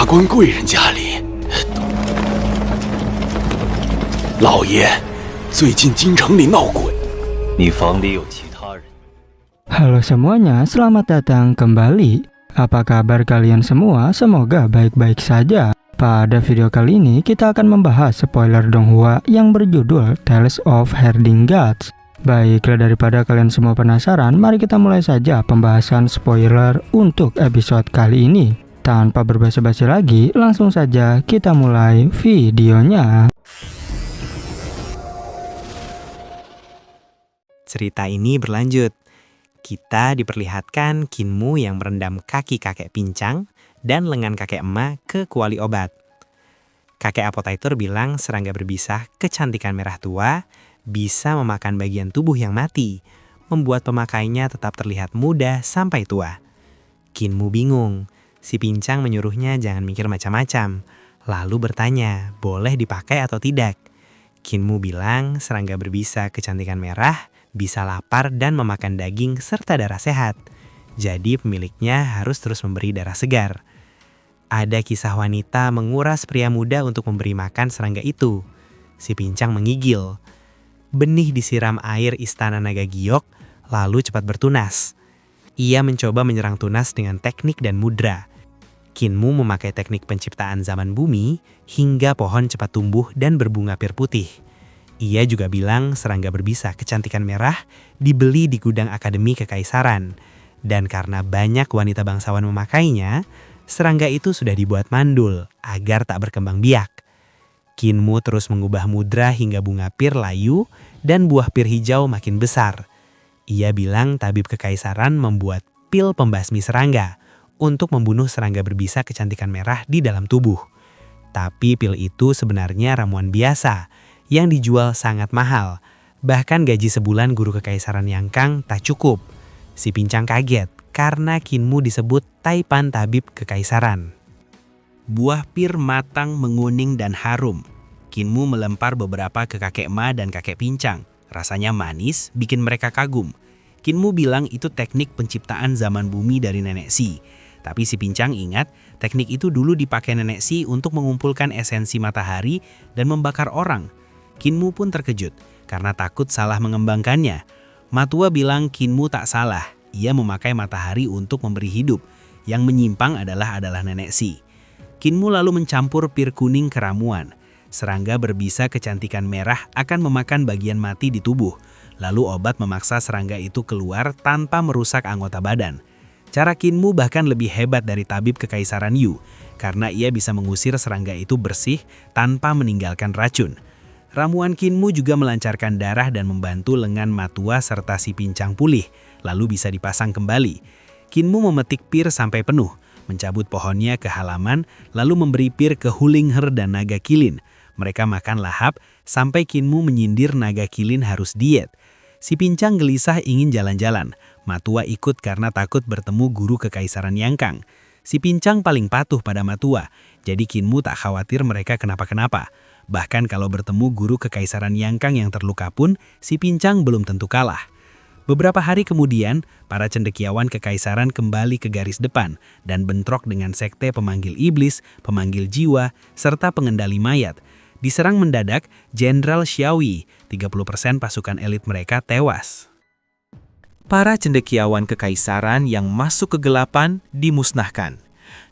大官贵人家里。老爷，最近京城里闹鬼，你房里有其他人。 Halo semuanya, selamat datang kembali. Apa kabar kalian semua? Semoga baik-baik saja. Pada video kali ini kita akan membahas spoiler Donghua yang berjudul Tales of Herding Gods. Baiklah, daripada kalian semua penasaran, mari kita mulai saja pembahasan spoiler untuk episode kali ini. Tanpa berbasa-basi lagi, langsung saja kita mulai videonya. Cerita ini berlanjut. Kita diperlihatkan Kinmu yang merendam kaki kakek pincang dan lengan kakek emak ke kuali obat. Kakek apotiker bilang serangga berbisa kecantikan merah tua bisa memakan bagian tubuh yang mati, membuat pemakainya tetap terlihat muda sampai tua. Kinmu bingung. Si pincang menyuruhnya jangan mikir macam-macam, lalu bertanya boleh dipakai atau tidak. Kinmu bilang serangga berbisa kecantikan merah bisa lapar dan memakan daging serta darah sehat. Jadi pemiliknya harus terus memberi darah segar. Ada kisah wanita menguras pria muda untuk memberi makan serangga itu. Si pincang menggigil. Benih disiram air istana naga giok, lalu cepat bertunas. Ia mencoba menyerang tunas dengan teknik dan mudra. Kinmu memakai teknik penciptaan zaman bumi hingga pohon cepat tumbuh dan berbunga pir putih. Ia juga bilang serangga berbisa kecantikan merah dibeli di gudang Akademi Kekaisaran. Dan karena banyak wanita bangsawan memakainya, serangga itu sudah dibuat mandul agar tak berkembang biak. Kinmu terus mengubah mudra hingga bunga pir layu dan buah pir hijau makin besar. Ia bilang tabib kekaisaran membuat pil pembasmi serangga untuk membunuh serangga berbisa kecantikan merah di dalam tubuh. Tapi pil itu sebenarnya ramuan biasa yang dijual sangat mahal. Bahkan gaji sebulan guru kekaisaran Yangkang tak cukup. Si pincang kaget karena Kinmu disebut Taipan tabib kekaisaran. Buah pir matang menguning dan harum. Kinmu melempar beberapa ke kakek Ma dan kakek pincang. Rasanya manis, bikin mereka kagum. Kinmu bilang itu teknik penciptaan zaman bumi dari nenek Si. Tapi si pincang ingat, teknik itu dulu dipakai nenek Si untuk mengumpulkan esensi matahari dan membakar orang. Kinmu pun terkejut karena takut salah mengembangkannya. Matua bilang Kinmu tak salah, ia memakai matahari untuk memberi hidup. Yang menyimpang adalah nenek Si. Kinmu lalu mencampur pir kuning ke ramuan. Serangga berbisa kecantikan merah akan memakan bagian mati di tubuh. Lalu obat memaksa serangga itu keluar tanpa merusak anggota badan. Cara Kinmu bahkan lebih hebat dari tabib kekaisaran Yu, karena ia bisa mengusir serangga itu bersih tanpa meninggalkan racun. Ramuan Kinmu juga melancarkan darah dan membantu lengan matua serta si pincang pulih, lalu bisa dipasang kembali. Kinmu memetik pir sampai penuh, mencabut pohonnya ke halaman, lalu memberi pir ke Hulingher dan naga kilin. Mereka makan lahap sampai Kinmu menyindir naga kilin harus diet. Si pincang gelisah ingin jalan-jalan. Matua ikut karena takut bertemu guru kekaisaran Yangkang. Si pincang paling patuh pada Matua, jadi Kinmu tak khawatir mereka kenapa-kenapa. Bahkan kalau bertemu guru kekaisaran Yangkang yang terluka pun, si pincang belum tentu kalah. Beberapa hari kemudian, para cendekiawan kekaisaran kembali ke garis depan dan bentrok dengan sekte pemanggil iblis, pemanggil jiwa, serta pengendali mayat. Diserang mendadak, Jenderal Xiaoyi, 30% pasukan elit mereka tewas. Para cendekiawan kekaisaran yang masuk kegelapan dimusnahkan.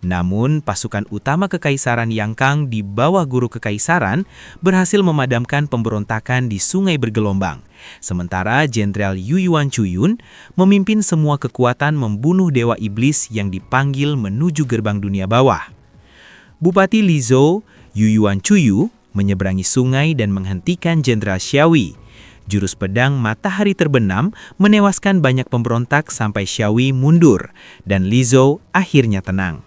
Namun, pasukan utama kekaisaran Yangkang di bawah guru kekaisaran berhasil memadamkan pemberontakan di sungai bergelombang. Sementara Jenderal Yu Yuan Chuyun memimpin semua kekuatan membunuh dewa iblis yang dipanggil menuju gerbang dunia bawah. Bupati Lizhou, Yu Yuan Chuyu, menyeberangi sungai dan menghentikan Jenderal Xiaoyi. Jurus pedang matahari terbenam menewaskan banyak pemberontak sampai Xiaoyi mundur dan Lizhou akhirnya tenang.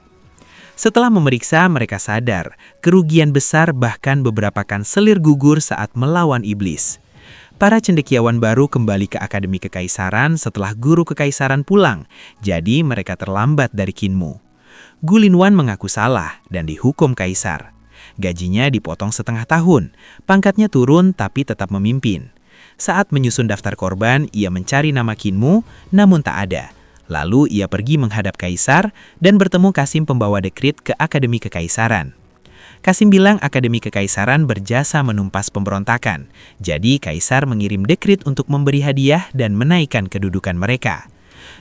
Setelah memeriksa, mereka sadar kerugian besar bahkan beberapa kanselir gugur saat melawan iblis. Para cendekiawan baru kembali ke Akademi Kekaisaran setelah guru kekaisaran pulang, jadi mereka terlambat dari Kinmu. Gu Linwan mengaku salah dan dihukum kaisar. Gajinya dipotong setengah tahun, pangkatnya turun tapi tetap memimpin. Saat menyusun daftar korban, ia mencari nama Kinmu, namun tak ada. Lalu ia pergi menghadap kaisar dan bertemu Qasim pembawa dekrit ke Akademi Kekaisaran. Qasim bilang Akademi Kekaisaran berjasa menumpas pemberontakan, jadi kaisar mengirim dekrit untuk memberi hadiah dan menaikkan kedudukan mereka.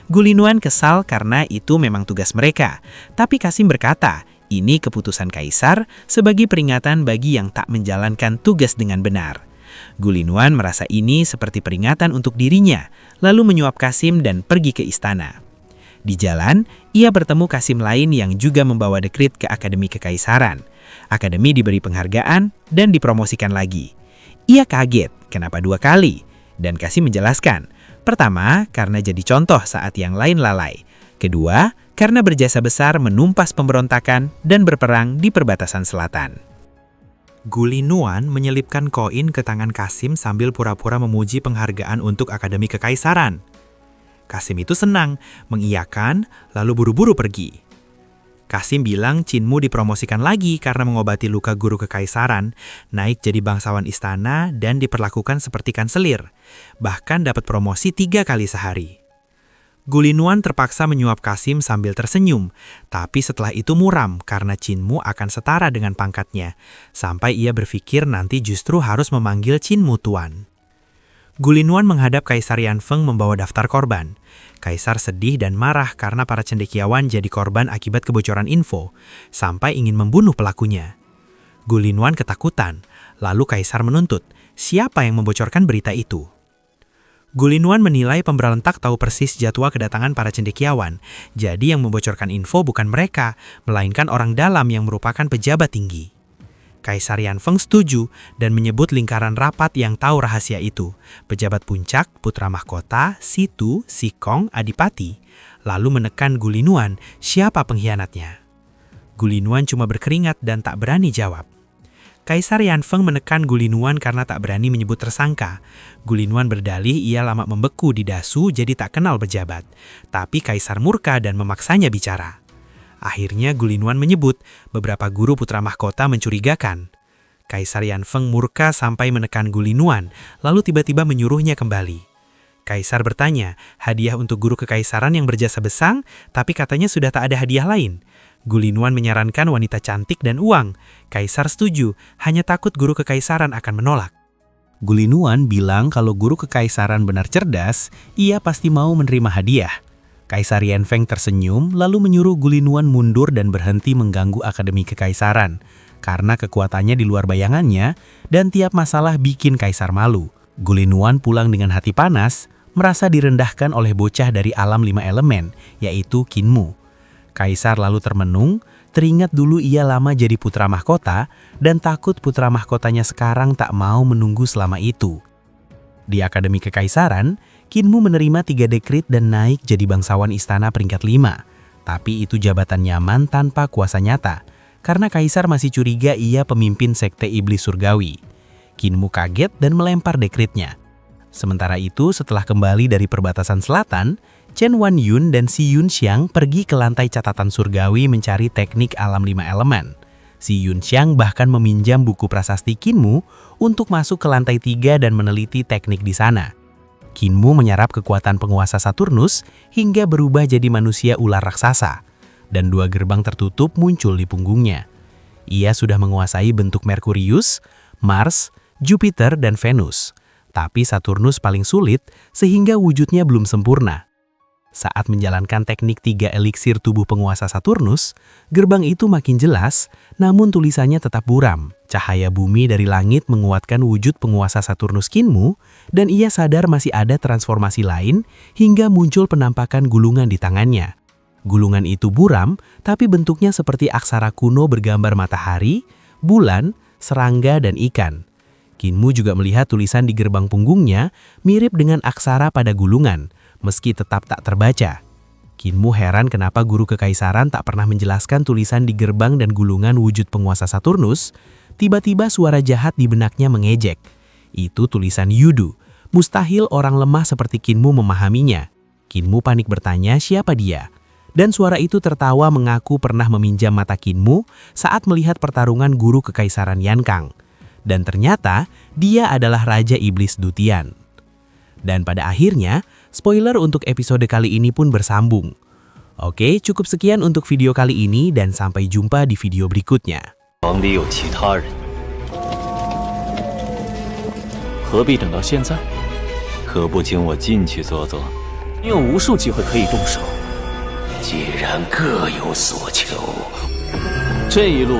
Gulinuan kesal karena itu memang tugas mereka, tapi Qasim berkata, ini keputusan kaisar sebagai peringatan bagi yang tak menjalankan tugas dengan benar. Gulinuan merasa ini seperti peringatan untuk dirinya, lalu menyuap Qasim dan pergi ke istana. Di jalan, ia bertemu Qasim lain yang juga membawa dekrit ke Akademi Kekaisaran. Akademi diberi penghargaan dan dipromosikan lagi. Ia kaget, kenapa 2 kali? Dan Qasim menjelaskan, pertama, karena jadi contoh saat yang lain lalai. Kedua, karena berjasa besar menumpas pemberontakan dan berperang di perbatasan selatan. Gulinuan menyelipkan koin ke tangan Qasim sambil pura-pura memuji penghargaan untuk Akademi Kekaisaran. Qasim itu senang, mengiyakan, lalu buru-buru pergi. Qasim bilang Qinmu dipromosikan lagi karena mengobati luka guru kekaisaran, naik jadi bangsawan istana dan diperlakukan seperti kanselir. Bahkan dapat promosi 3 kali sehari. Gulinuan terpaksa menyuap Qasim sambil tersenyum, tapi setelah itu muram karena Qinmu akan setara dengan pangkatnya, sampai ia berpikir nanti justru harus memanggil Qinmu tuan. Gulinuan menghadap Kaisar Yanfeng membawa daftar korban. Kaisar sedih dan marah karena para cendekiawan jadi korban akibat kebocoran info, sampai ingin membunuh pelakunya. Gulinuan ketakutan, lalu Kaisar menuntut, siapa yang membocorkan berita itu? Gulinuan menilai pemberontak tahu persis jadwal kedatangan para cendekiawan, jadi yang membocorkan info bukan mereka, melainkan orang dalam yang merupakan pejabat tinggi. Kaisar Yanfeng setuju dan menyebut lingkaran rapat yang tahu rahasia itu, pejabat puncak, putra mahkota, Situ, Sikong, Adipati, lalu menekan Gulinuan siapa pengkhianatnya. Gulinuan cuma berkeringat dan tak berani jawab. Kaisar Yanfeng menekan Gulinuan karena tak berani menyebut tersangka. Gulinuan berdalih ia lama membeku di dasu jadi tak kenal pejabat, tapi Kaisar murka dan memaksanya bicara. Akhirnya Gulinuan menyebut beberapa guru putra mahkota mencurigakan. Kaisar Yanfeng murka sampai menekan Gulinuan, lalu tiba-tiba menyuruhnya kembali. Kaisar bertanya, hadiah untuk guru kekaisaran yang berjasa besar, tapi katanya sudah tak ada hadiah lain. Gulinuan menyarankan wanita cantik dan uang. Kaisar setuju, hanya takut guru kekaisaran akan menolak. Gulinuan bilang kalau guru kekaisaran benar cerdas, ia pasti mau menerima hadiah. Kaisar Yanfeng tersenyum lalu menyuruh Gulinuan mundur dan berhenti mengganggu Akademi Kekaisaran karena kekuatannya di luar bayangannya dan tiap masalah bikin Kaisar malu. Gulinuan pulang dengan hati panas, merasa direndahkan oleh bocah dari alam 5 elemen, yaitu Qinmu. Kaisar lalu termenung, teringat dulu ia lama jadi putra mahkota dan takut putra mahkotanya sekarang tak mau menunggu selama itu. Di Akademi Kekaisaran, Qinmu menerima 3 dekrit dan naik jadi bangsawan istana peringkat 5. Tapi itu jabatan nyaman tanpa kuasa nyata, karena Kaisar masih curiga ia pemimpin sekte iblis surgawi. Qinmu kaget dan melempar dekritnya. Sementara itu, setelah kembali dari perbatasan selatan, Chen Wanyun dan Si Yunxiang pergi ke lantai catatan surgawi mencari teknik alam 5 elemen. Si Yunxiang bahkan meminjam buku prasasti Qinmu untuk masuk ke lantai 3 dan meneliti teknik di sana. Qinmu menyerap kekuatan penguasa Saturnus hingga berubah jadi manusia ular raksasa, dan 2 gerbang tertutup muncul di punggungnya. Ia sudah menguasai bentuk Merkurius, Mars, Jupiter, dan Venus, tapi Saturnus paling sulit sehingga wujudnya belum sempurna. Saat menjalankan teknik 3 eliksir tubuh penguasa Saturnus, gerbang itu makin jelas, namun tulisannya tetap buram. Cahaya bumi dari langit menguatkan wujud penguasa Saturnus Qinmu, dan ia sadar masih ada transformasi lain hingga muncul penampakan gulungan di tangannya. Gulungan itu buram, tapi bentuknya seperti aksara kuno bergambar matahari, bulan, serangga, dan ikan. Qinmu juga melihat tulisan di gerbang punggungnya mirip dengan aksara pada gulungan, meski tetap tak terbaca. Qinmu heran kenapa guru kekaisaran tak pernah menjelaskan tulisan di gerbang dan gulungan wujud penguasa Saturnus. Tiba-tiba suara jahat di benaknya mengejek. Itu tulisan Yudu. Mustahil orang lemah seperti Qinmu memahaminya. Qinmu panik bertanya siapa dia. Dan suara itu tertawa mengaku pernah meminjam mata Qinmu saat melihat pertarungan guru kekaisaran Yankang. Dan ternyata dia adalah Raja Iblis Dutian. Dan pada akhirnya, Spoiler untuk episode kali ini pun bersambung. Oke, cukup sekian untuk video kali ini dan sampai jumpa di video berikutnya. 房里有其他人，何必等到现在？可不请我进去坐坐？你有无数机会可以动手。既然各有所求，这一路